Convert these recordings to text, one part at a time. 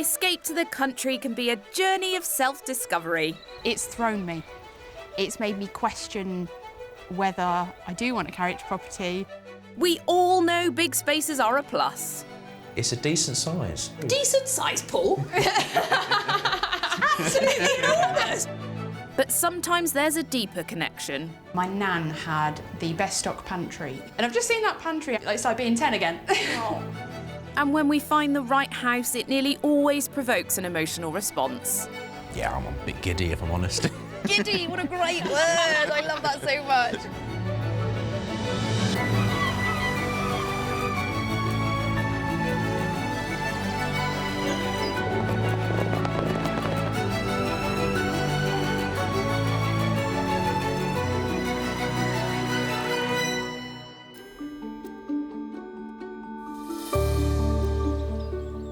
escape to the country can be a journey of self-discovery. It's thrown me. It's made me question whether I do want a carriage property. We all know big spaces are a plus. It's a decent size. Decent size, Paul. Absolutely enormous. But sometimes there's a deeper connection. My nan had the best stock pantry, and I've just seen that pantry. It's like being 10 again. And when we find the right house, it nearly always provokes an emotional response. Yeah, I'm a bit giddy if I'm honest. Giddy, what a great word. I love that so much.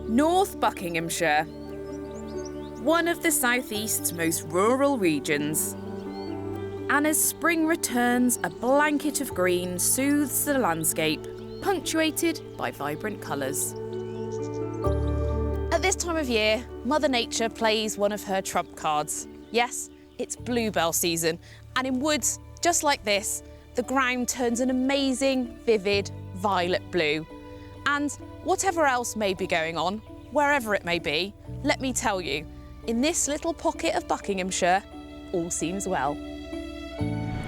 North Buckinghamshire, one of the southeast's most rural regions. And as spring returns, a blanket of green soothes the landscape, punctuated by vibrant colours. At this time of year, Mother Nature plays one of her trump cards. Yes, it's bluebell season, and in woods just like this, the ground turns an amazing, vivid violet blue. And whatever else may be going on, wherever it may be, let me tell you, in this little pocket of Buckinghamshire, all seems well.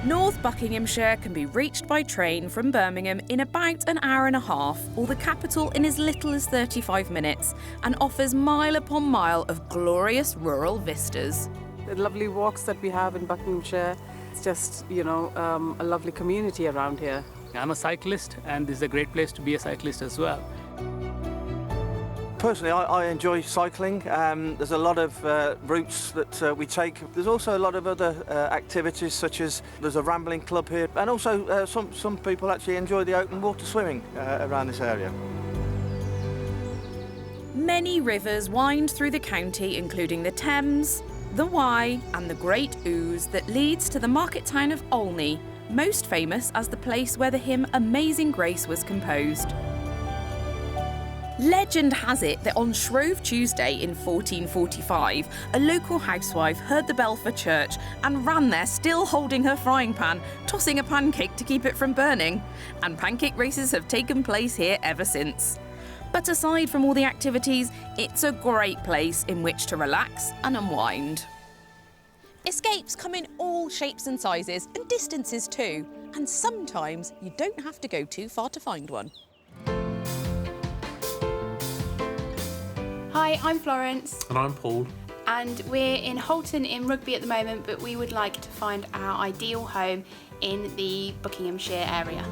North Buckinghamshire can be reached by train from Birmingham in about an hour and a half, or the capital in as little as 35 minutes, and offers mile upon mile of glorious rural vistas. The lovely walks that we have in Buckinghamshire, it's just, a lovely community around here. I'm a cyclist, and this is a great place to be a cyclist as well. Personally, I enjoy cycling. There's a lot of routes that we take. There's also a lot of other activities, such as there's a rambling club here, and also some people actually enjoy the open water swimming around this area. Many rivers wind through the county, including the Thames, the Wye and the Great Ouse that leads to the market town of Olney, most famous as the place where the hymn Amazing Grace was composed. Legend has it that on Shrove Tuesday in 1445, a local housewife heard the bell for church and ran there still holding her frying pan, tossing a pancake to keep it from burning. And pancake races have taken place here ever since. But aside from all the activities, it's a great place in which to relax and unwind. Escapes come in all shapes and sizes, and distances too. And sometimes you don't have to go too far to find one. Hi, I'm Florence, And I'm Paul. and we're in Holton in Rugby at the moment, but we would like to find our ideal home in the Buckinghamshire area.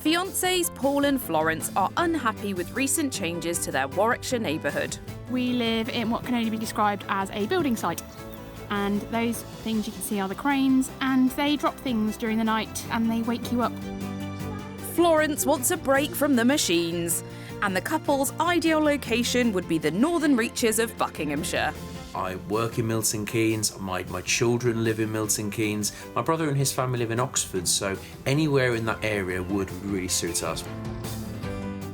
Fiancés Paul and Florence are unhappy with recent changes to their Warwickshire neighbourhood. We live in what can only be described as a building site. And those things you can see are the cranes, and they drop things during the night and they wake you up. Florence wants a break from the machines, and the couple's ideal location would be the northern reaches of Buckinghamshire. I work in Milton Keynes, my children live in Milton Keynes, my brother and his family live in Oxford, so anywhere in that area would really suit us.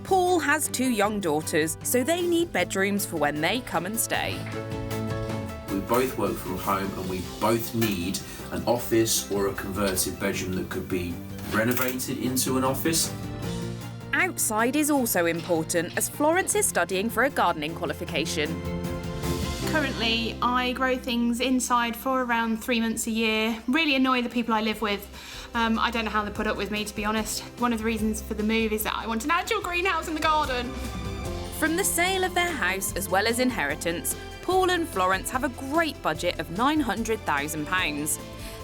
Paul has 2 young daughters, so they need bedrooms for when they come and stay. We both work from home and we both need an office or a converted bedroom that could be renovated into an office. Outside is also important, as Florence is studying for a gardening qualification. Currently, I grow things inside for around 3 months a year. Really annoy the people I live with. I don't know how they put up with me, to be honest. One of the reasons for the move is that I want an actual greenhouse in the garden. From the sale of their house as well as inheritance, Paul and Florence have a great budget of £900,000.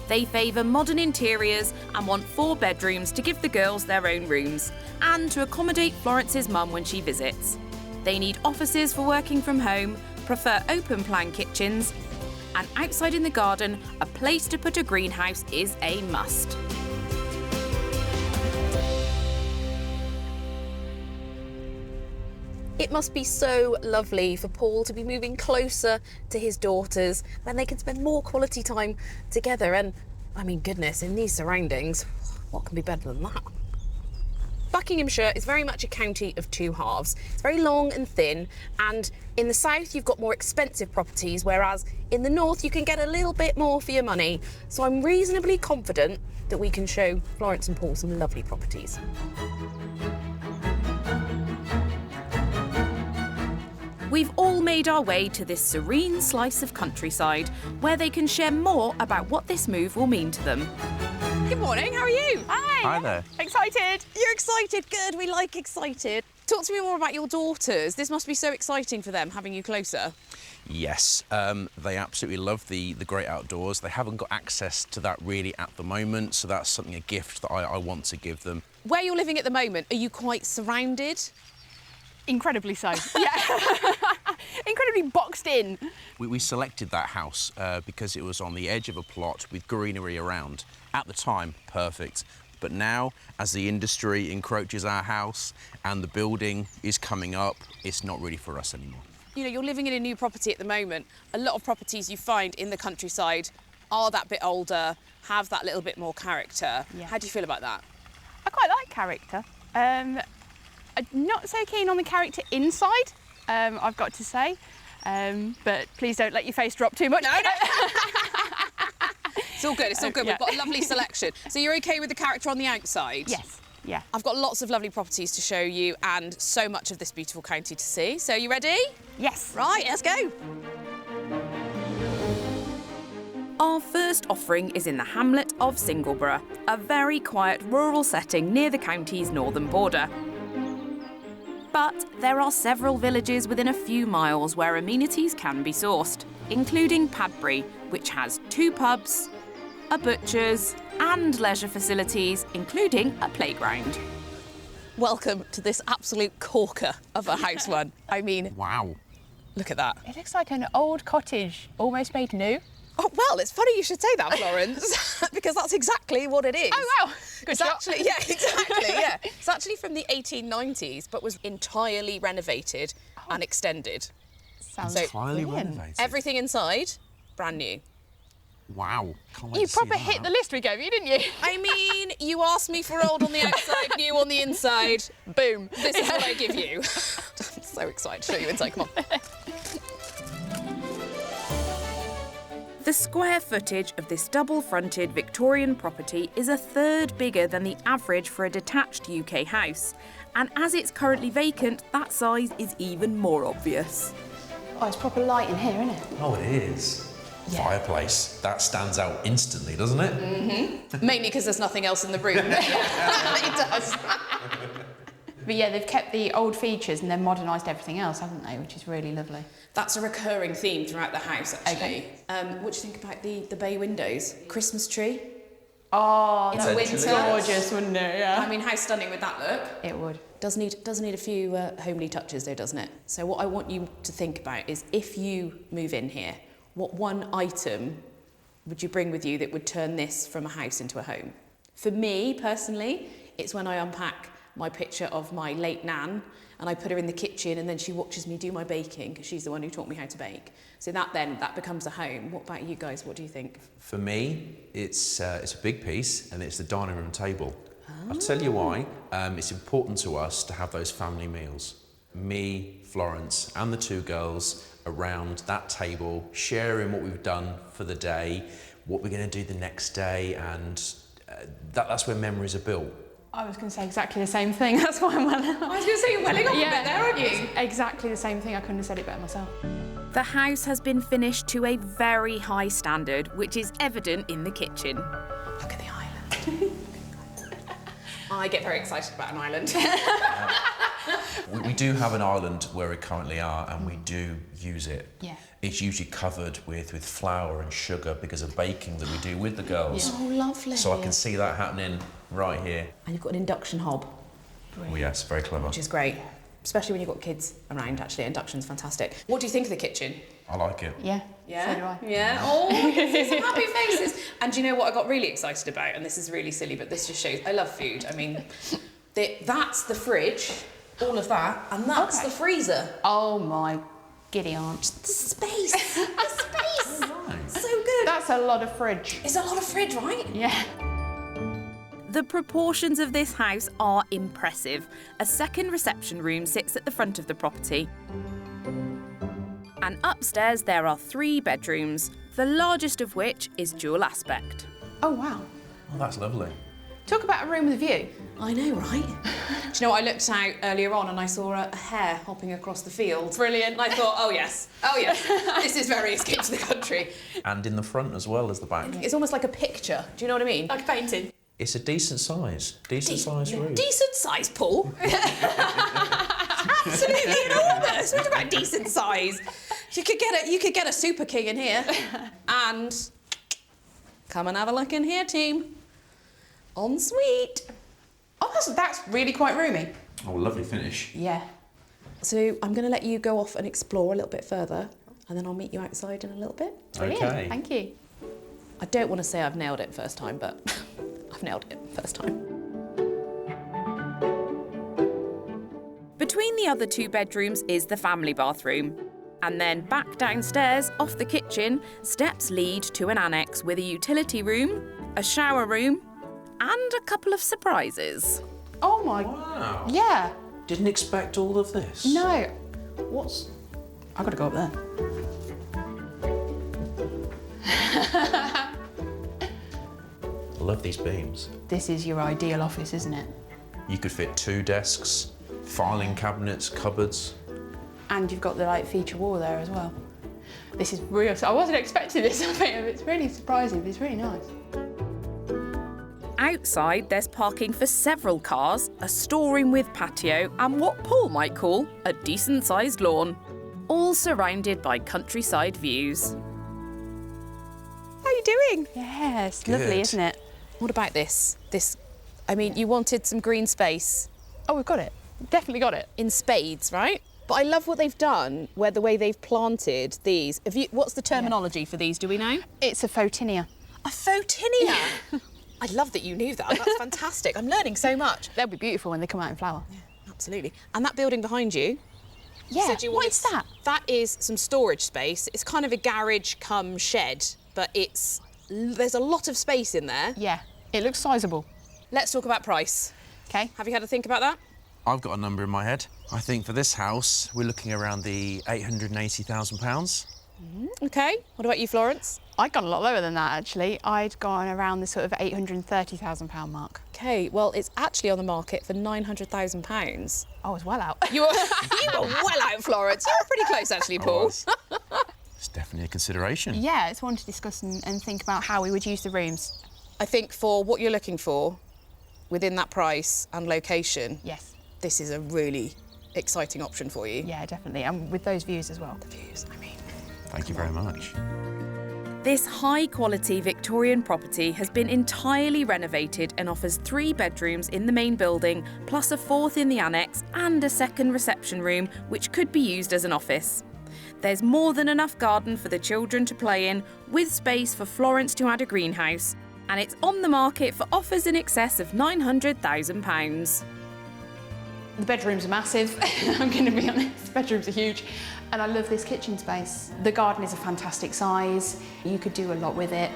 They favour modern interiors and want 4 bedrooms to give the girls their own rooms and to accommodate Florence's mum when she visits. They need offices for working from home, prefer open-plan kitchens, and outside in the garden, a place to put a greenhouse is a must. It must be so lovely for Paul to be moving closer to his daughters, then they can spend more quality time together. And, I mean, goodness, in these surroundings, what can be better than that? Buckinghamshire is very much a county of two halves. It's very long and thin, and in the south you've got more expensive properties, whereas in the north you can get a little bit more for your money. So I'm reasonably confident that we can show Florence and Paul some lovely properties. We've all made our way to this serene slice of countryside where they can share more about what this move will mean to them. Good morning, how are you? Hi there. Excited? You're excited, good, we like excited. Talk to me more about your daughters. This must be so exciting for them, having you closer. Yes, they absolutely love the great outdoors. They haven't got access to that really at the moment, so that's something, a gift that I want to give them. Where you're living at the moment, are you quite surrounded? Incredibly so, yeah. Incredibly boxed in. We selected that house because it was on the edge of a plot with greenery around. At the time, perfect. But now, as the industry encroaches our house and the building is coming up, it's not really for us anymore. You know, you're living in a new property at the moment. A lot of properties you find in the countryside are that bit older, have that little bit more character. Yeah. How do you feel about that? I quite like character. I'm not so keen on the character inside, I've got to say. But please don't let your face drop too much. No. It's all good, it's all good. Yeah. We've got a lovely selection. So you're OK with the character on the outside? Yes, yeah. I've got lots of lovely properties to show you and so much of this beautiful county to see. So you ready? Yes. Right, let's go. Our first offering is in the hamlet of Singleborough, a very quiet rural setting near the county's northern border. But there are several villages within a few miles where amenities can be sourced, including Padbury, which has 2 pubs, a butcher's and leisure facilities, including a playground. Welcome to this absolute corker of a house one. I mean, Wow. look at that. It looks like an old cottage, almost made new. Oh, well, it's funny you should say that, Florence, because that's exactly what it is. Oh, wow. Good It's shot. actually, yeah, exactly, yeah. It's actually from the 1890s, but was entirely renovated and extended. Sounds So- Entirely brilliant. renovated. Everything inside, brand new. Wow. Can't wait You to see proper that. hit the list we gave you, didn't you? I mean, you asked me for old on the outside, new on the inside. Boom. This is what I give you. I'm so excited to show you inside, come on. The square footage of this double-fronted Victorian property is a third bigger than the average for a detached UK house. And as it's currently vacant, that size is even more obvious. Oh, it's proper light in here, isn't it? Oh, it is. Fireplace. That stands out instantly, doesn't it? Mainly because there's nothing else in the room. It does. But yeah, they've kept the old features and then modernised everything else, haven't they? Which is really lovely. That's a recurring theme throughout the house, actually. What do you think about the bay windows? Christmas tree? Oh, In that the would be winter. gorgeous, wouldn't it? Yeah. I mean, how stunning would that look? It would. Does need a few homely touches though, doesn't it? So what I want you to think about is if you move in here, what one item would you bring with you that would turn this from a house into a home? For me, personally, it's when I unpack my picture of my late nan and I put her in the kitchen and then she watches me do my baking because she's the one who taught me how to bake. So that becomes a home. What about you guys? What do you think? For me, it's a big piece and it's the dining room table. I'll tell you why. It's important to us to have those family meals. Me, Florence and the 2 girls around that table, sharing what we've done for the day, what we're going to do the next day, and that's where memories are built. I was going to say exactly the same thing. That's why I'm welling up. I was going to say you're welling up a bit there, aren't you? It's exactly the same thing. I couldn't have said it better myself. The house has been finished to a very high standard, which is evident in the kitchen. Look at the island. I get very excited about an island. We do have an island where we currently are and we do use it. Yeah. It's usually covered with flour and sugar because of baking that we do with the girls. Oh, lovely. So I can see that happening right here. And you've got an induction hob, Oh yes, very clever. which is great. Especially when you've got kids around, actually. Induction's fantastic. What do you think of the kitchen? I like it. Yeah. So do I. Yeah. Oh, I can see some happy faces. And do you know what I got really excited about? And this is really silly, but this just shows I love food. I mean, that's the fridge, all of that, and that's Okay. the freezer. Oh my giddy aunt. The space. The space. Right. So good. That's a lot of fridge. It's a lot of fridge, right? Yeah. The proportions of this house are impressive. A second reception room sits at the front of the property. And upstairs there are 3 bedrooms, the largest of which is dual aspect. Oh, wow. Oh, that's lovely. Talk about a room with a view. I know, right? Do you know what? I looked out earlier on and I saw a hare hopping across the field. Brilliant. And I thought, oh yes, this is very Escape to the Country. And in the front as well as the back. It's almost like a picture. Do you know what I mean? Like a painting. It's a decent size room. Decent size, Paul. Absolutely enormous. What about decent size? You could get a super king in here. And come and have a look in here, team. Ensuite. Oh, that's really quite roomy. Oh, lovely finish. Yeah. So I'm going to let you go off and explore a little bit further, and then I'll meet you outside in a little bit. Brilliant. Okay. Thank you. I don't want to say I've nailed it first time, but I've nailed it first time. Between the other 2 bedrooms is the family bathroom. And then back downstairs, off the kitchen, steps lead to an annex with a utility room, a shower room, and a couple of surprises. Oh my... Wow. Yeah. Didn't expect all of this. No. I've got to go up there. I love these beams. This is your ideal office, isn't it? You could fit 2 desks, filing cabinets, cupboards. And you've got the feature wall there as well. This is real. I wasn't expecting this of it. It's really surprising, but it's really nice. Outside, there's parking for several cars, a storeroom with patio, and what Paul might call a decent-sized lawn, all surrounded by countryside views. How are you doing? Yeah, it's Good. lovely, isn't it? What about this? I mean, you wanted some green space. Oh, we've got it. Definitely got it. In spades, right? But I love what they've done, the way they've planted these. What's the terminology for these, do we know? It's a photinia. A photinia? I love that you knew that. That's fantastic. I'm learning so much. They'll be beautiful when they come out in flower. Yeah, absolutely. And that building behind you? Yeah, So do you what want is that? That is some storage space. It's kind of a garage cum shed, but there's a lot of space in there. Yeah, it looks sizable. Let's talk about price. Okay. Have you had a think about that? I've got a number in my head. I think for this house, we're looking around the £880,000. Okay. What about you, Florence? I'd gone a lot lower than that, actually. I'd gone around the sort of £830,000 mark. Okay, well, it's actually on the market for £900,000. I was well out. You were well out, Florence. You were pretty close, actually, Paul. It's definitely a consideration. Yeah, it's one to discuss and think about how we would use the rooms. I think for what you're looking for, within that price and location, Yes. this is a really exciting option for you. Yeah, definitely. And with those views as well. The views, I mean. Thank you very much. This high-quality Victorian property has been entirely renovated and offers 3 bedrooms in the main building, plus a 4th in the annex and a second reception room, which could be used as an office. There's more than enough garden for the children to play in, with space for Florence to add a greenhouse, and it's on the market for offers in excess of £900,000. The bedrooms are massive, I'm going to be honest. The bedrooms are huge. And I love this kitchen space. The garden is a fantastic size. You could do a lot with it.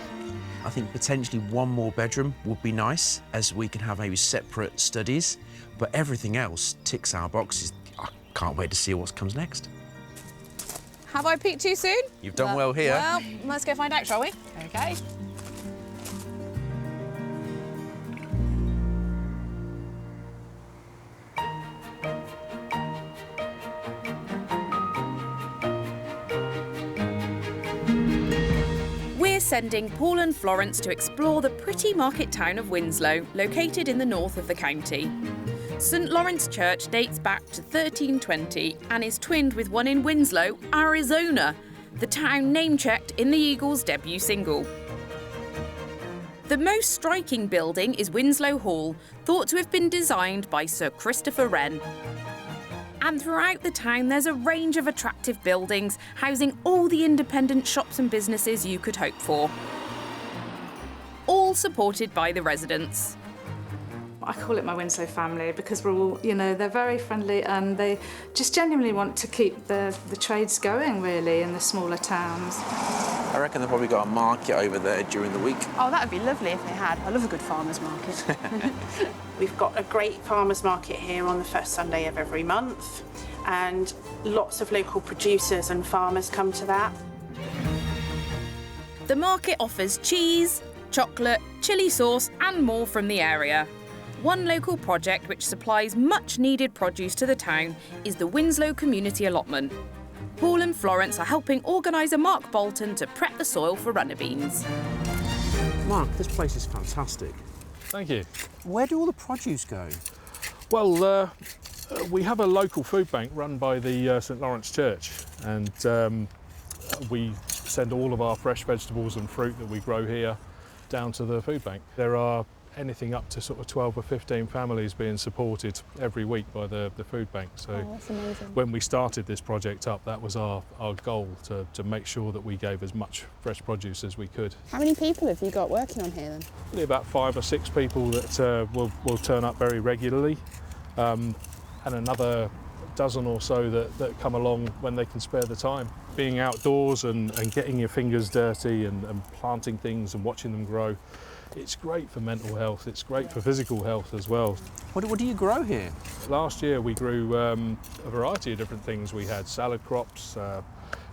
I think potentially 1 more bedroom would be nice, as we can have maybe separate studies, but everything else ticks our boxes. I can't wait to see what comes next. Have I peaked too soon? You've done well here. Well, let's go find out, shall we? Okay. We're sending Paul and Florence to explore the pretty market town of Winslow, located in the north of the county. St Lawrence Church dates back to 1320 and is twinned with one in Winslow, Arizona, the town name-checked in the Eagles' debut single. The most striking building is Winslow Hall, thought to have been designed by Sir Christopher Wren. And throughout the town, there's a range of attractive buildings housing all the independent shops and businesses you could hope for. All supported by the residents. I call it my Winslow family because we're all, they're very friendly and they just genuinely want to keep the trades going, really, in the smaller towns. I reckon they've probably got a market over there during the week. Oh, that would be lovely if they had. I love a good farmer's market. We've got a great farmers market here on the first Sunday of every month, and lots of local producers and farmers come to that. The market offers cheese, chocolate, chilli sauce and more from the area. One local project which supplies much needed produce to the town is the Winslow Community Allotment. Paul and Florence are helping organiser Mark Bolton to prep the soil for runner beans. Mark, this place is fantastic. Thank you. Where do all the produce go? Well, we have a local food bank run by the St Lawrence Church, and we send all of our fresh vegetables and fruit that we grow here down to the food bank. There are anything up to sort of 12 or 15 families being supported every week by the food bank. So that's amazing. when we started this project up, that was our goal, to make sure that we gave as much fresh produce as we could. How many people have you got working on here then? Probably about 5 or 6 people that will turn up very regularly, and another dozen or so that come along when they can spare the time. Being outdoors and getting your fingers dirty and planting things and watching them grow, it's great for mental health, it's great for physical health as well. What do you grow here? Last year we grew a variety of different things. We had salad crops,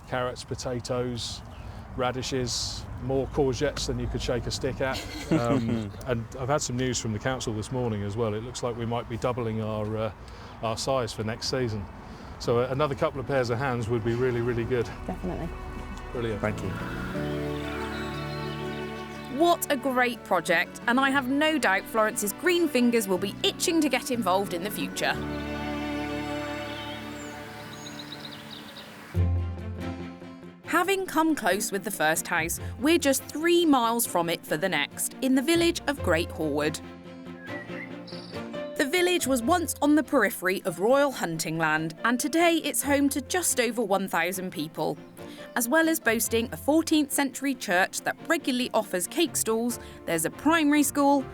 carrots, potatoes, radishes, more courgettes than you could shake a stick at. And I've had some news from the council this morning as well. It looks like we might be doubling our size for next season. So another couple of pairs of hands would be really, really good. Definitely. Brilliant. Thank you. What a great project, and I have no doubt Florence's green fingers will be itching to get involved in the future. Having come close with the first house, we're just 3 miles from it for the next, in the village of Great Horwood. The village was once on the periphery of royal hunting land, and today it's home to just over 1,000 people. As well as boasting a 14th century church that regularly offers cake stalls, there's a primary school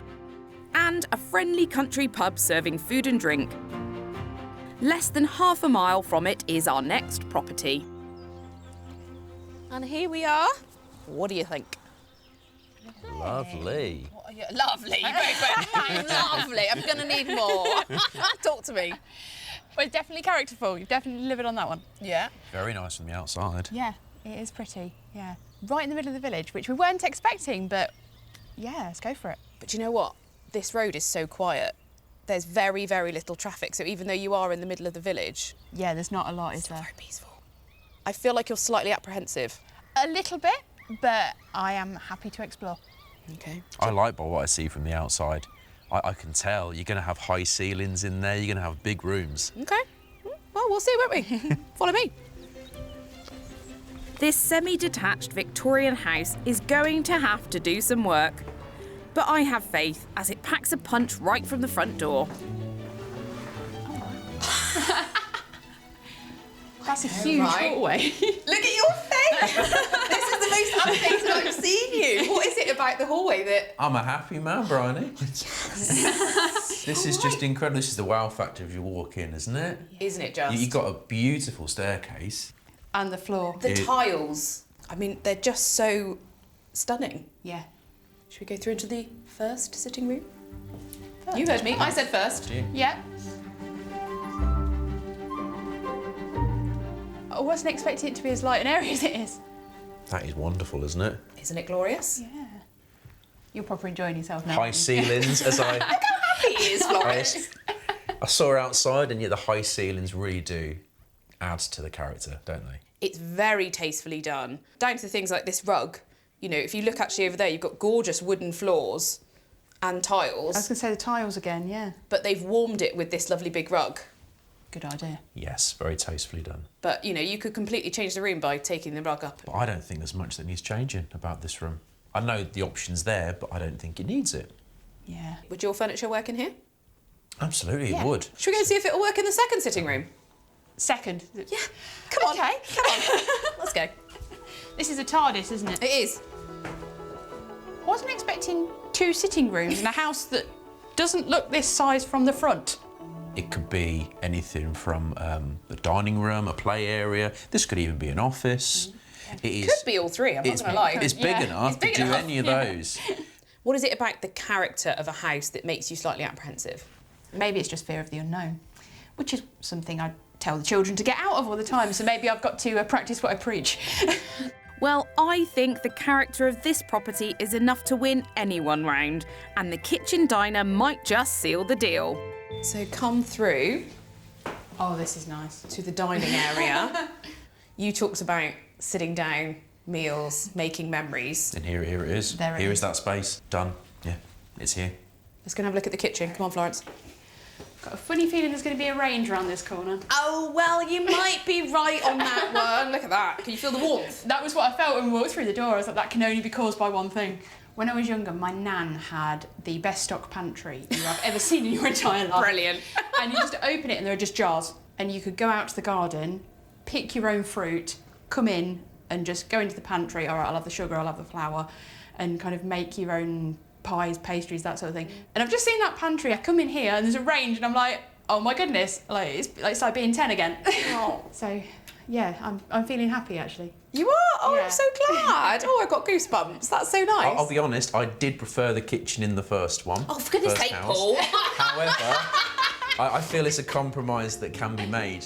and a friendly country pub serving food and drink. Less than half a mile from it is our next property. And here we are. What do you think? Lovely. Lovely. Lovely. I'm going to need more. Talk to me. Well, it's definitely characterful. You've definitely delivered on that one. Yeah. Very nice from the outside. Yeah, it is pretty. Yeah. Right in the middle of the village, which we weren't expecting, but yeah, let's go for it. But you know what? This road is so quiet. There's very, very little traffic. So even though you are in the middle of the village, Yeah, there's not a lot, is there? very peaceful. I feel like you're slightly apprehensive. A little bit, but I am happy to explore. Okay. I like what I see from the outside. I can tell you're going to have high ceilings in there, you're going to have big rooms. Okay. Well, we'll see, won't we? Follow me. This semi-detached Victorian house is going to have to do some work. But I have faith, as it packs a punch right from the front door. That's a huge hallway. Look at your face! This is the most updated I've seen you. What is it about the hallway that... I'm a happy man, Briony. This is just incredible. This is the wow factor if you walk in, isn't it? Isn't it just? You've got a beautiful staircase. And the floor. The tiles, I mean, they're just so stunning. Yeah. Should we go through into the first sitting room? You heard me. I said first. Yeah. I wasn't expecting it to be as light and airy as it is. That is wonderful, isn't it? Isn't it glorious? Yeah. You're proper enjoying yourself now. High ceilings, as I... Look how happy he is, Florence. I saw her outside, and yet the high ceilings really do add to the character, don't they? It's very tastefully done. Down to things like this rug. You know, if you look actually over there, you've got gorgeous wooden floors and tiles. I was going to say the tiles again, yeah. But they've warmed it with this lovely big rug. Good idea. Yes, very tastefully done. But, you know, you could completely change the room by taking the rug up. But I don't think there's much that needs changing about this room. I know the option's there, but I don't think it needs it. Yeah. Would your furniture work in here? Absolutely, it would. Should we go and see if it'll work in the second sitting room? Second. Yeah. Come on. Okay. Come on. Let's go. This is a TARDIS, isn't it? It is. I wasn't expecting 2 sitting rooms in a house that doesn't look this size from the front. It could be anything from the dining room, a play area. This could even be an office. It is. Could be all three, I'm not going to lie. It's big enough it's big to do enough, any of those. What is it about the character of a house that makes you slightly apprehensive? Maybe it's just fear of the unknown, which is something I tell the children to get out of all the time, so maybe I've got to practice what I preach. Well, I think the character of this property is enough to win anyone round, and the kitchen diner might just seal the deal. So come through Oh, this is nice. to the dining area. You talked about sitting down, meals, making memories. And here it is. There it Here is. is that space. Done. Yeah, it's here. Let's go and have a look at the kitchen. Come on, Florence. Got a funny feeling there's going to be a range around this corner. Oh, well, you might be right on that one. Look at that. Can you feel the warmth? That was what I felt when we walked through the door. I was like, that can only be caused by one thing. When I was younger, my nan had the best stock pantry you have ever seen in your entire life. Brilliant. And you just open it and there are just jars. And you could go out to the garden, pick your own fruit, come in and just go into the pantry. All right, I'll have the sugar, I'll have the flour, and kind of make your own pies, pastries, that sort of thing. And I've just seen that pantry. I come in here and there's a range and I'm like, oh my goodness, it's like being 10 again. Oh. So, yeah, I'm feeling happy actually. You are? Oh, Yeah. I'm so glad. Oh, I've got goosebumps. That's so nice. I'll be honest, I did prefer the kitchen in the first one. Oh, for goodness first sake, house. Paul. However, I feel it's a compromise that can be made.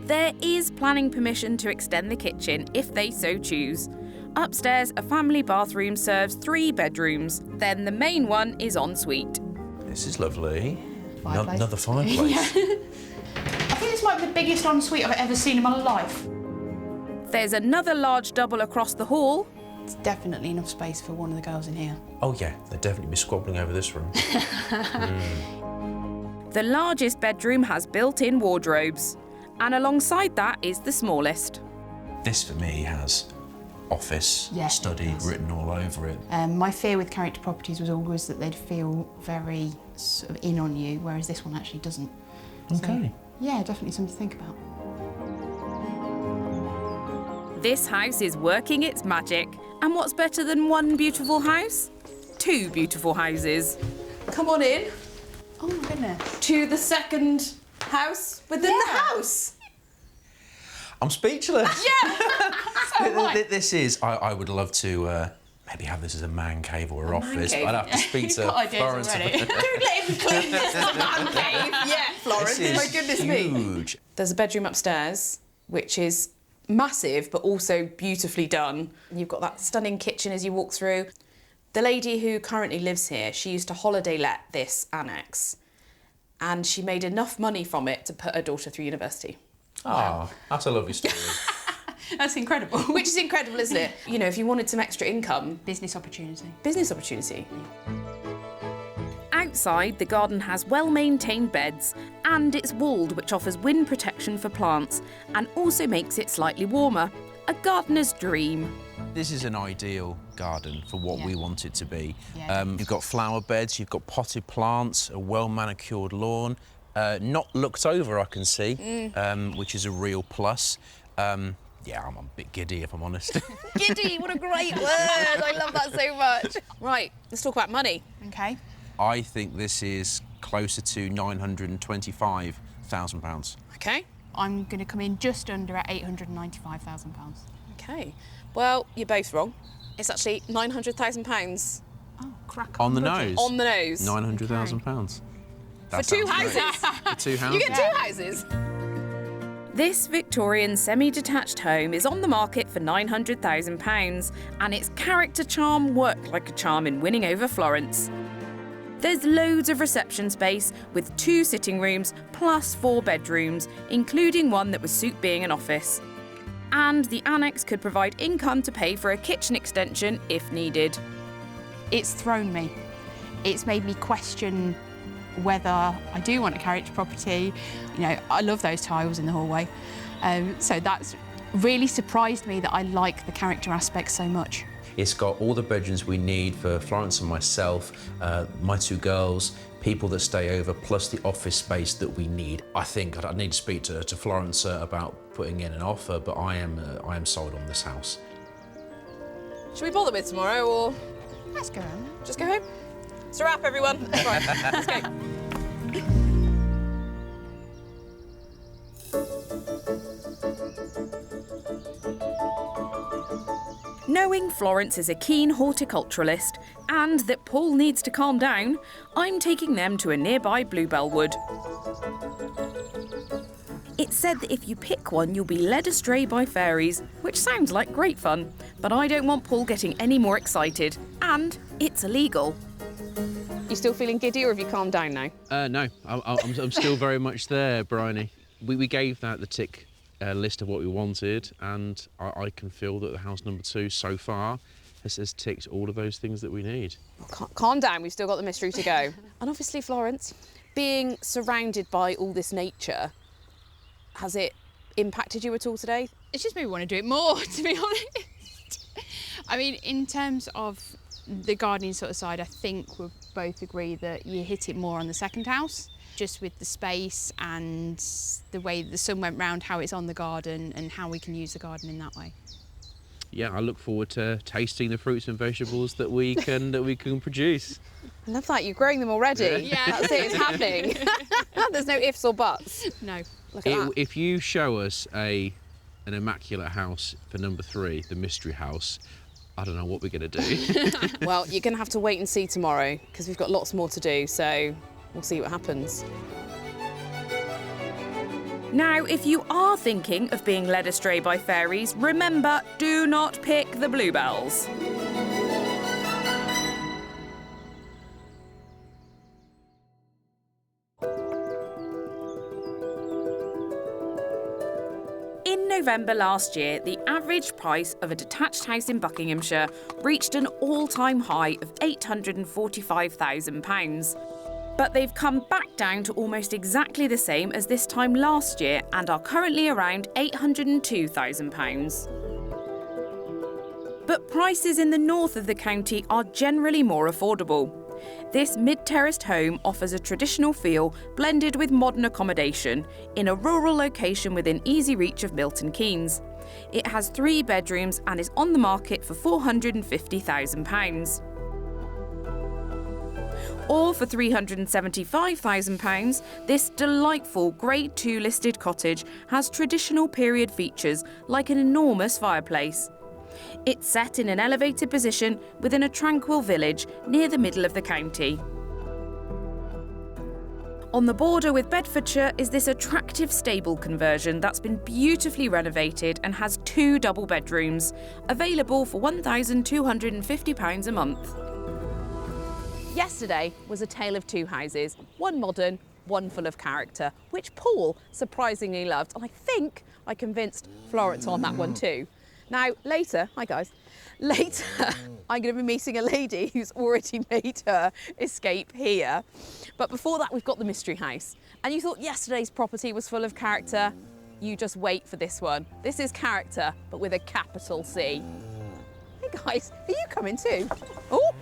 There is planning permission to extend the kitchen if they so choose. Upstairs, a family bathroom serves 3 bedrooms. Then the main one is ensuite. This is lovely. Fireplace. Another fireplace. I think this might be the biggest ensuite I've ever seen in my life. There's another large double across the hall. It's definitely enough space for one of the girls in here. Oh yeah, they'll definitely be squabbling over this room. The largest bedroom has built-in wardrobes. And alongside that is the smallest. This for me has office, Yeah, it study does. written all over it. My fear with character properties was always that they'd feel very sort of in on you, whereas this one actually doesn't. Okay. So, yeah, definitely something to think about. This house is working its magic. And what's better than one beautiful house? 2 beautiful houses. Come on in Oh my goodness. to the second house within the house. I'm speechless. So am I. This is, I would love to maybe have this as a man cave or office, cave. but I'd have to speak You've to got ideas Florence. already. Don't let him claim this as a man cave. Yeah, Florence. This My is goodness me. huge. There's a bedroom upstairs, which is massive, but also beautifully done. You've got that stunning kitchen as you walk through. The lady who currently lives here, she used to holiday let this annex, and she made enough money from it to put her daughter through university. Oh, that's a lovely story. That's incredible. Which is incredible, isn't it? You know, if you wanted some extra income, Business opportunity. business opportunity. Outside, the garden has well-maintained beds and it's walled, which offers wind protection for plants and also makes it slightly warmer. A gardener's dream. This is an ideal garden for what Yeah. we want it to be. Yeah. You've got flower beds, you've got potted plants, a well-manicured lawn, not looked over, I can see, which is a real plus. Yeah, I'm a bit giddy, if I'm honest. Giddy, what a great word. I love that so much. Right, let's talk about money. Okay. I think this is closer to £925,000. Okay. I'm going to come in just under at £895,000. Okay. Well, you're both wrong. It's actually £900,000 Oh, crack On the budget. nose. on the nose. £900,000. For 2 houses. For 2 houses. You get 2 houses. This Victorian semi-detached home is on the market for £900,000 and its character charm worked like a charm in winning over Florence. There's loads of reception space with 2 sitting rooms plus 4 bedrooms, including one that would suit being an office. And the annex could provide income to pay for a kitchen extension if needed. It's thrown me. It's made me question whether I do want a character property. You know, I love those tiles in the hallway. So that's really surprised me that I like the character aspect so much. It's got all the bedrooms we need for Florence and myself, my 2 girls, people that stay over, plus the office space that we need. I think I'd need to speak to Florence about putting in an offer, but I am sold on this house. Should we bother with tomorrow or Let's go on. just go home? It's a wrap, everyone. Right, let's go. Knowing Florence is a keen horticulturalist and that Paul needs to calm down, I'm taking them to a nearby bluebell wood. It's said that if you pick one, you'll be led astray by fairies, which sounds like great fun, but I don't want Paul getting any more excited, and it's illegal. You still feeling giddy, or have you calmed down now? No, I'm still very much there, Briony. We gave that the tick list of what we wanted, and I can feel that the house number 2 so far has ticked all of those things that we need. Calm down, we've still got the mystery to go. And obviously, Florence, being surrounded by all this nature, has it impacted you at all today? It's just made me want to do it more, to be honest. I mean, in terms of the gardening sort of side, I think we'll both agree that you hit it more on the second house, just with the space and the way the sun went round, how it's on the garden and how we can use the garden in that way. Yeah, I look forward to tasting the fruits and vegetables that we can produce. I love that, you're growing them already. Yeah. That's it, it's happening. There's no ifs or buts. No. Look at that. If you show us an immaculate house for number 3, the mystery house, I don't know what we're going to do. Well, you're going to have to wait and see tomorrow, because we've got lots more to do, so we'll see what happens. Now, if you are thinking of being led astray by fairies, remember, do not pick the bluebells. In November last year, the average price of a detached house in Buckinghamshire reached an all-time high of £845,000. But they've come back down to almost exactly the same as this time last year and are currently around £802,000. But prices in the north of the county are generally more affordable. This mid-terraced home offers a traditional feel blended with modern accommodation in a rural location within easy reach of Milton Keynes. It has 3 bedrooms and is on the market for £450,000. Or for £375,000, this delightful Grade 2 listed cottage has traditional period features like an enormous fireplace. It's set in an elevated position within a tranquil village near the middle of the county. On the border with Bedfordshire is this attractive stable conversion that's been beautifully renovated and has 2 double bedrooms, available for £1,250 a month. Yesterday was a tale of 2 houses, one modern, one full of character, which Paul surprisingly loved, and I think I convinced Florence on that one too. Now, later, hi guys, later I'm going to be meeting a lady who's already made her escape here. But before that, we've got the mystery house. And you thought yesterday's property was full of character. You just wait for this one. This is character, but with a capital C. Hey guys, are you coming too? Oh!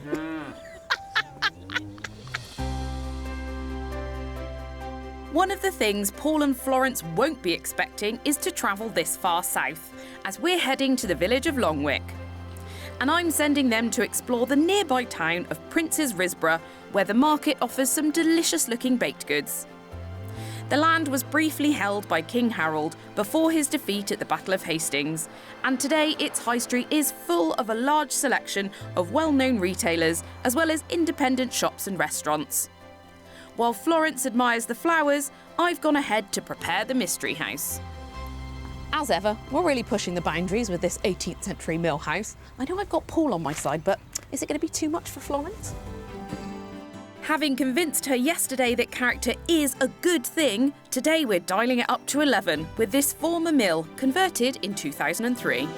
One of the things Paul and Florence won't be expecting is to travel this far south, as we're heading to the village of Longwick. And I'm sending them to explore the nearby town of Prince's Risborough, where the market offers some delicious-looking baked goods. The land was briefly held by King Harold before his defeat at the Battle of Hastings, and today its high street is full of a large selection of well-known retailers, as well as independent shops and restaurants. While Florence admires the flowers, I've gone ahead to prepare the mystery house. As ever, we're really pushing the boundaries with this 18th century mill house. I know I've got Paul on my side, but is it going to be too much for Florence? Having convinced her yesterday that character is a good thing, today we're dialing it up to 11 with this former mill, converted in 2003.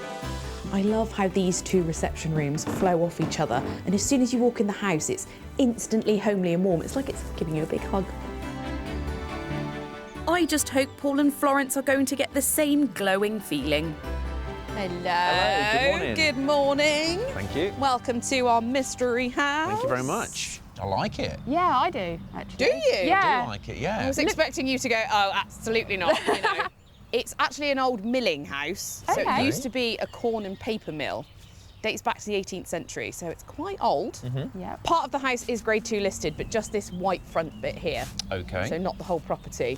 I love how these 2 reception rooms flow off each other, and as soon as you walk in the house, it's instantly homely and warm. It's like it's giving you a big hug. I just hope Paul and Florence are going to get the same glowing feeling. Hello. Good morning. Thank you. Welcome to our mystery house. Thank you very much. I like it. Yeah, I do, actually. Do you? Yeah. I like it, yeah. I was expecting you to go, oh, absolutely not, you know. It's actually an old milling house. So Okay. it used to be a corn and paper mill. Dates back to the 18th century, so it's quite old. Yeah. Part of the house is Grade 2 listed, but just this white front bit here. Okay. So not the whole property.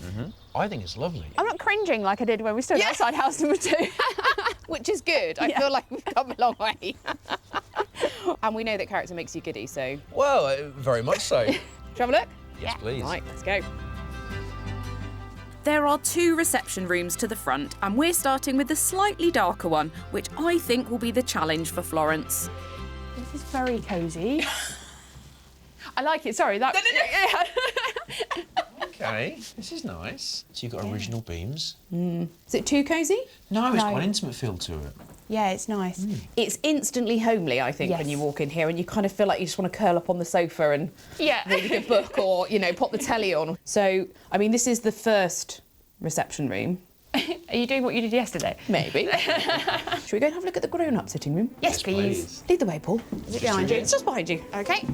I think it's lovely. I'm not cringing like I did when we stood outside house number 2. which is good. I feel like we've come a long way. And we know that character makes you giddy, so... Well, very much so. Shall we have a look? Yes, please. Right, let's go. There are 2 reception rooms to the front, and we're starting with the slightly darker one, which I think will be the challenge for Florence. This is very cosy. I like it. Sorry, that. Okay, this is nice. So you've got original beams. Is it too cosy? No, it's No. quite an intimate feel to it. Yeah, it's nice. It's instantly homely, I think, when Yes. you walk in here, and you kind of feel like you just want to curl up on the sofa and Yeah. read a good book, or pop the telly on. So, I mean, this is the first reception room. Are you doing what you did yesterday? Maybe. Should we go and have a look at the grown-up sitting room? Yes, please. Lead the way, Paul. Is it behind you? It's just behind you. Okay.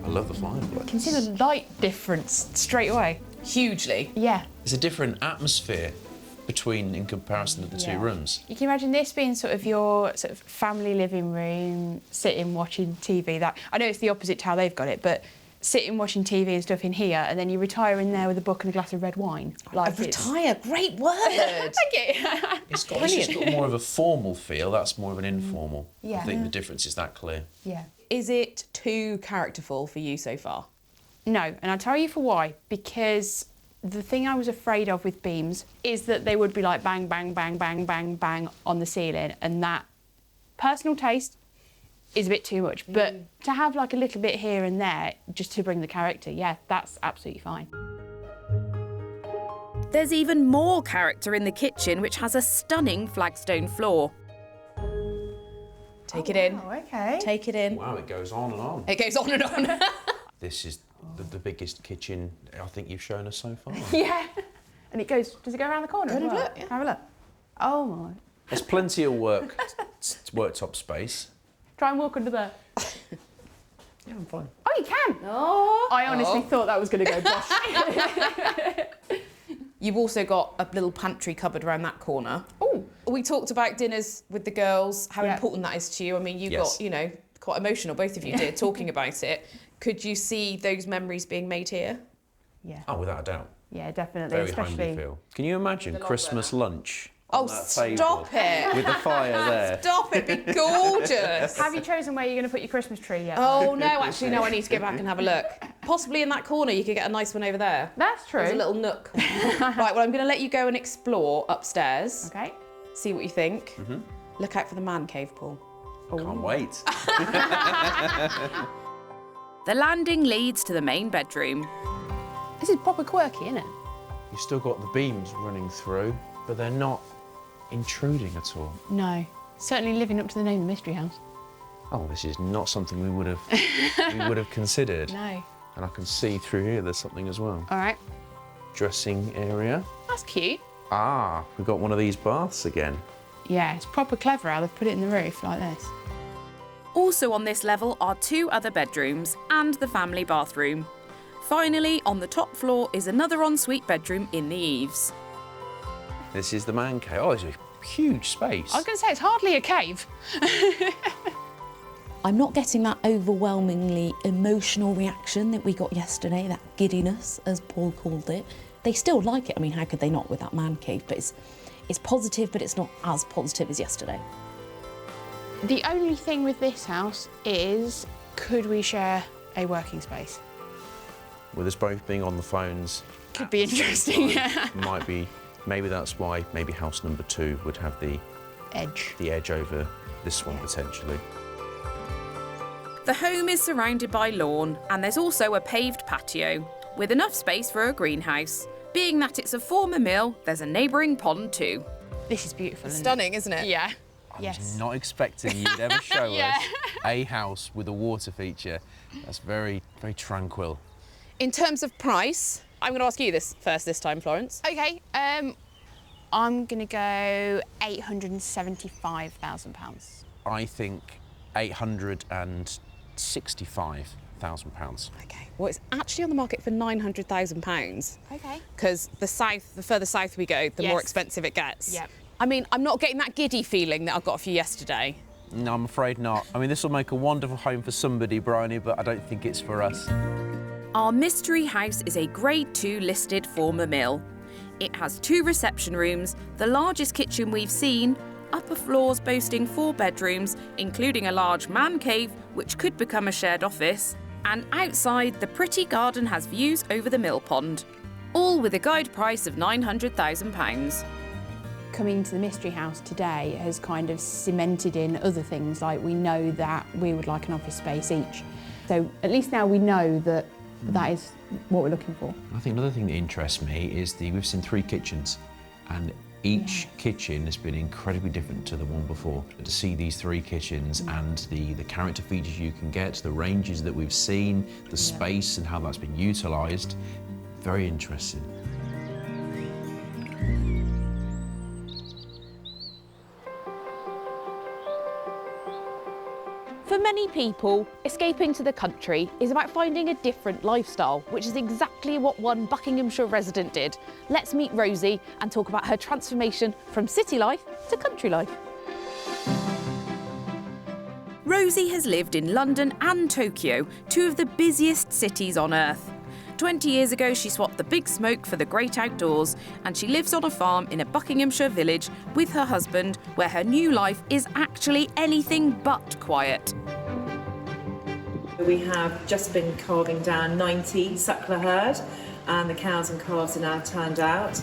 I love the fireplace. Can see the light difference straight away. Hugely. Yeah. There's a different atmosphere in comparison to the 2 rooms. You can imagine this being sort of your sort of family living room, sitting watching TV. That I know it's the opposite to how they've got it, but sitting watching TV and stuff in here, and then you retire in there with a book and a glass of red wine. Like Retire, great word. Thank you. It's just got more of a formal feel. That's more of an informal. Yeah. I think the difference is that clear. Yeah. Is it too characterful for you so far? No, and I'll tell you for why. Because the thing I was afraid of with beams is that they would be like bang, bang, bang, bang, bang, bang on the ceiling, and that personal taste is a bit too much. But to have like a little bit here and there just to bring the character, yeah, that's absolutely fine. There's even more character in the kitchen, which has a stunning flagstone floor. Take it in. Okay. Take it in. Wow, it goes on and on. It goes on and on. This is the biggest kitchen I think you've shown us so far. Yeah. And it goes, does it go around the corner? Go as and well? look, yeah. Have a look. Oh my. There's plenty of worktop space. Try and walk under there. Yeah, I'm fine. Oh, you can. Oh. I honestly thought that was going to go bosh. You've also got a little pantry cupboard around that corner. Oh. We talked about dinners with the girls, how Yeah. important that is to you. I mean, you Yes. got, quite emotional, both of you did, talking about it. Could you see those memories being made here? Yeah. Oh, without a doubt. Yeah, definitely. Very especially. homely feel. Can you imagine Christmas lunch? Oh, on that stop table it. With the fire there. Stop it, be gorgeous. Have you chosen where you're going to put your Christmas tree yet? Oh, no, actually, no, I need to go back and have a look. Possibly in that corner, you could get a nice one over there. That's true. There's a little nook. Right, well, I'm going to let you go and explore upstairs. Okay. See what you think. Look out for the man cave, Paul. Can't wait. The landing leads to the main bedroom. This is proper quirky, isn't it? You've still got the beams running through, but they're not intruding at all. No. Certainly living up to the name of the Mystery House. Oh, this is not something we would have considered. No. And I can see through here there's something as well. All right. Dressing area. That's cute. Ah, we've got one of these baths again. Yeah, it's proper clever how they've put it in the roof like this. Also on this level are 2 other bedrooms and the family bathroom. Finally, on the top floor is another ensuite bedroom in the eaves. This is the man cave. Oh, it's a huge space. I was going to say, it's hardly a cave. I'm not getting that overwhelmingly emotional reaction that we got yesterday, that giddiness, as Paul called it. They still like it. I mean, how could they not with that man cave? But it's positive, but it's not as positive as yesterday. The only thing with this house is, could we share a working space? With us both being on the phones. Could be interesting. Might be. Maybe that's why maybe house number 2 would have the edge over this one potentially. The home is surrounded by lawn and there's also a paved patio with enough space for a greenhouse. Being that it's a former mill, there's a neighbouring pond too. This is beautiful. Stunning, isn't it? Yeah. I was not expecting you'd ever show Yeah. us a house with a water feature. That's very, very tranquil. In terms of price, I'm going to ask you this first this time, Florence. Okay, I'm going to go £875,000. I think £865,000. Okay. Well, it's actually on the market for £900,000. Okay. Because the further south we go, the more Yes. expensive it gets. Yep. I mean, I'm not getting that giddy feeling that I got for you yesterday. No, I'm afraid not. I mean, this will make a wonderful home for somebody, Briony, but I don't think it's for us. Our mystery house is a Grade 2 listed former mill. It has 2 reception rooms, the largest kitchen we've seen, upper floors boasting 4 bedrooms, including a large man cave, which could become a shared office, and outside, the pretty garden has views over the mill pond, all with a guide price of £900,000. Coming to the Mystery House today has kind of cemented in other things, like we know that we would like an office space each. So at least now we know that that is what we're looking for. I think another thing that interests me is we've seen 3 kitchens, and each kitchen has been incredibly different to the one before. To see these 3 kitchens and the character features you can get, the ranges that we've seen, the space and how that's been utilised, very interesting. For many people, escaping to the country is about finding a different lifestyle, which is exactly what one Buckinghamshire resident did. Let's meet Rosie and talk about her transformation from city life to country life. Rosie has lived in London and Tokyo, 2 of the busiest cities on earth. 20 years ago, she swapped the big smoke for the great outdoors, and she lives on a farm in a Buckinghamshire village with her husband, where her new life is actually anything but quiet. We have just been calving down 90 suckler herd, and the cows and calves are now turned out.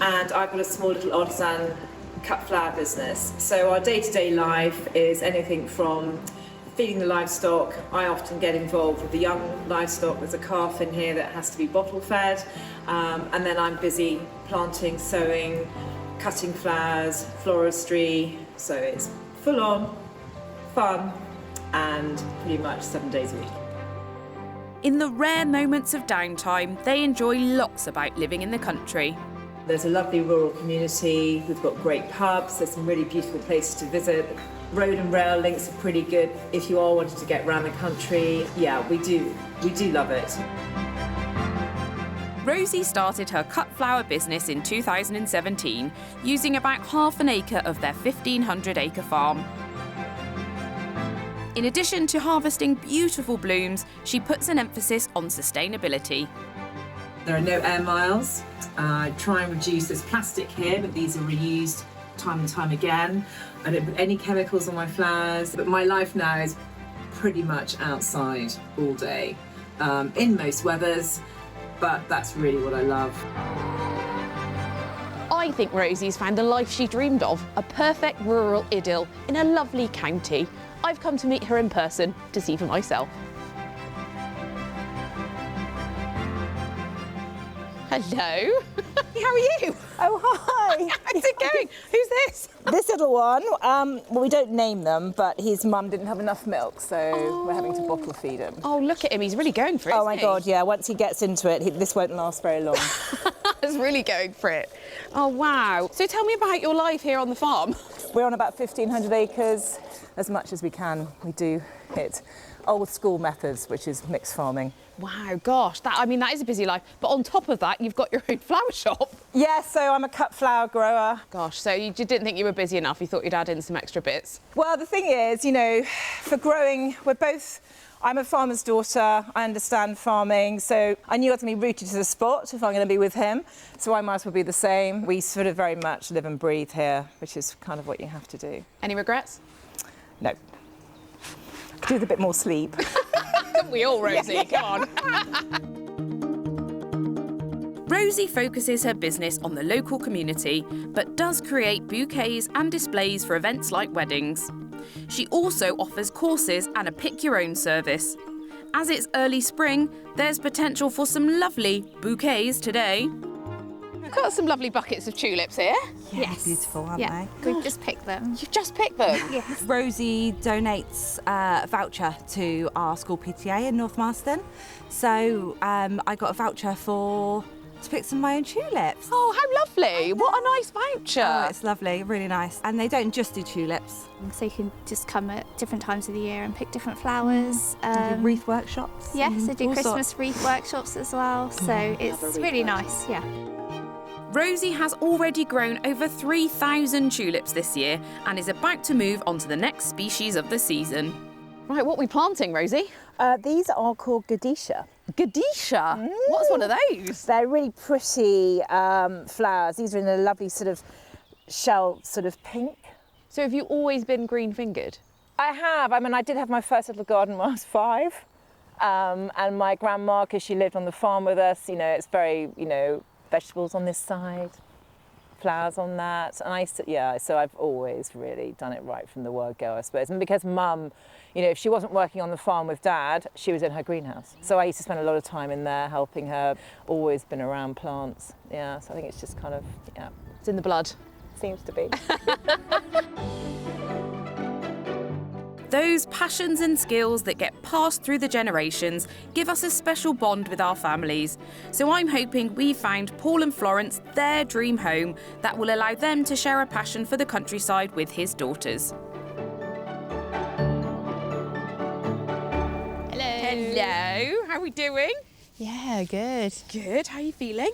And I've got a small little artisan cut flower business. So our day-to-day life is anything from feeding the livestock. I often get involved with the young livestock. There's a calf in here that has to be bottle fed, and then I'm busy planting, sowing, cutting flowers, floristry. So it's full on, fun, and pretty much 7 days a week. In the rare moments of downtime, they enjoy lots about living in the country. There's a lovely rural community. We've got great pubs. There's some really beautiful places to visit. Road and rail links are pretty good if you all wanted to get around the country. Yeah, we do love it. Rosie started her cut flower business in 2017, using about half an acre of their 1,500-acre farm. In addition to harvesting beautiful blooms, she puts an emphasis on sustainability. There are no air miles. I try and reduce this plastic here, but these are reused time and time again. I don't put any chemicals on my flowers, but my life now is pretty much outside all day, in most weathers, but that's really what I love. I think Rosie's found the life she dreamed of, a perfect rural idyll in a lovely county. I've come to meet her in person to see for myself. Hello. How are you? Oh, hi. How's it going? Who's this? This little one, well, we don't name them, but his mum didn't have enough milk, so we're having to bottle feed him. Oh, look at him. He's really going for it, Oh, my God, yeah. Once he gets into it, this won't last very long. He's really going for it. Oh, wow. So tell me about your life here on the farm. We're on about 1,500 acres. As much as we can, we do it old school methods, which is mixed farming. Wow, gosh, that is a busy life. But on top of that, you've got your own flower shop. Yeah, so I'm a cut flower grower. Gosh, so you didn't think you were busy enough? You thought you'd add in some extra bits? Well, the thing is, you know, for growing, I'm a farmer's daughter, I understand farming, so I knew I was going to be rooted to the spot if I'm going to be with him, so I might as well be the same. We sort of very much live and breathe here, which is kind of what you have to do. Any regrets? No. Could do with a bit more sleep. Don't we all, Rosie? Yeah. Come on. Rosie focuses her business on the local community, but does create bouquets and displays for events like weddings. She also offers courses and a pick-your-own service. As it's early spring, there's potential for some lovely bouquets today. We've got some lovely buckets of tulips here. Yes. Beautiful, aren't they? We've just picked them. You've just picked them? Yes. Rosie donates a voucher to our school PTA in North Marston. So I got a voucher to pick some of my own tulips. Oh, how lovely. What a nice voucher. Oh, it's lovely, really nice. And they don't just do tulips. So you can just come at different times of the year and pick different flowers. They do wreath workshops. Yes, they do all Christmas sorts. wreath workshops as well. So it's really nice, yeah. Rosie has already grown over 3,000 tulips this year and is about to move on to the next species of the season. Right, what are we planting, Rosie? These are called Gadisha. Gadisha. What's one of those? They're really pretty flowers. These are in a lovely sort of shell sort of pink. So have you always been green-fingered? I have. I mean, I did have my first little garden when I was 5. And my grandma, because she lived on the farm with us, you know, it's very, you know, vegetables on this side, flowers on that. And so I've always really done it right from the word go, I suppose. And because Mum, you know, if she wasn't working on the farm with Dad, she was in her greenhouse. So I used to spend a lot of time in there helping her, always been around plants. Yeah, so I think it's just kind of, yeah. It's in the blood. Seems to be. Those passions and skills that get passed through the generations give us a special bond with our families. So I'm hoping we found Paul and Florence their dream home that will allow them to share a passion for the countryside with his daughters. Hello, how are we doing? Yeah, good. Good, how are you feeling?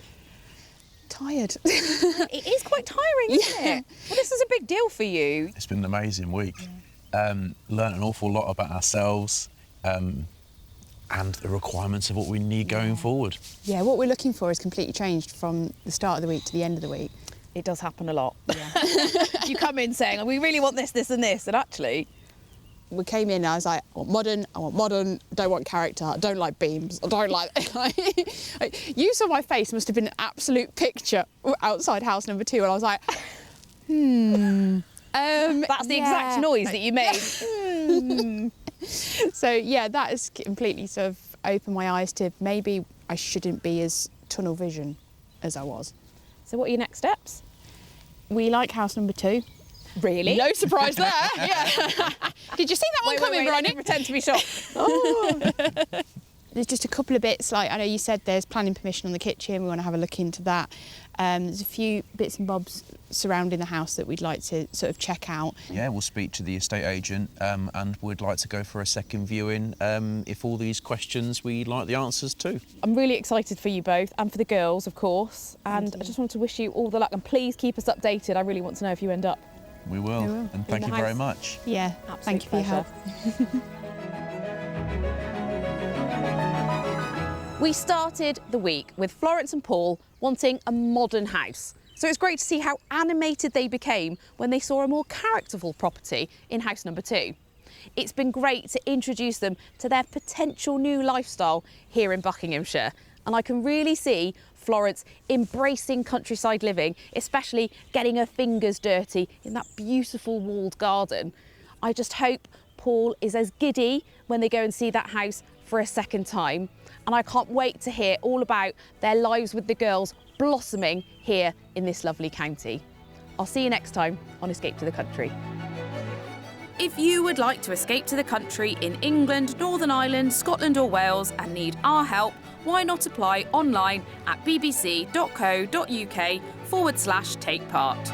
Tired. It is quite tiring, isn't it? Well, this is a big deal for you. It's been an amazing week. Learned an awful lot about ourselves and the requirements of what we need going forward. Yeah, what we're looking for is completely changed from the start of the week to the end of the week. It does happen a lot. Yeah. You come in saying, we really want this, this and this, and actually... We came in and I was like, I want modern, I don't want character, I don't like beams, I don't like... You saw my face must have been an absolute picture outside house number 2, and I was like, That's the exact noise that you made. So yeah, that has completely sort of opened my eyes to maybe I shouldn't be as tunnel vision as I was. So what are your next steps? We like house number 2. Really? No surprise there. Yeah. Did you see that one coming, Briony? Pretend to be shocked. There's just a couple of bits, like I know you said there's planning permission on the kitchen, we want to have a look into that. There's a few bits and bobs surrounding the house that we'd like to sort of check out. Yeah, we'll speak to the estate agent and we'd like to go for a second viewing if all these questions we like the answers to. I'm really excited for you both and for the girls, of course. And I just want to wish you all the luck and please keep us updated. I really want to know if you end up. We will. And thank you very much. Yeah, thank you for your help. We started the week with Florence and Paul wanting a modern house. So it's great to see how animated they became when they saw a more characterful property in house number 2. It's been great to introduce them to their potential new lifestyle here in Buckinghamshire. And I can really see Florence embracing countryside living, especially getting her fingers dirty in that beautiful walled garden. I just hope Paul is as giddy when they go and see that house for a second time. And I can't wait to hear all about their lives with the girls blossoming here in this lovely county. I'll see you next time on Escape to the Country. If you would like to escape to the country in England, Northern Ireland, Scotland or Wales and need our help, why not apply online at bbc.co.uk/take part.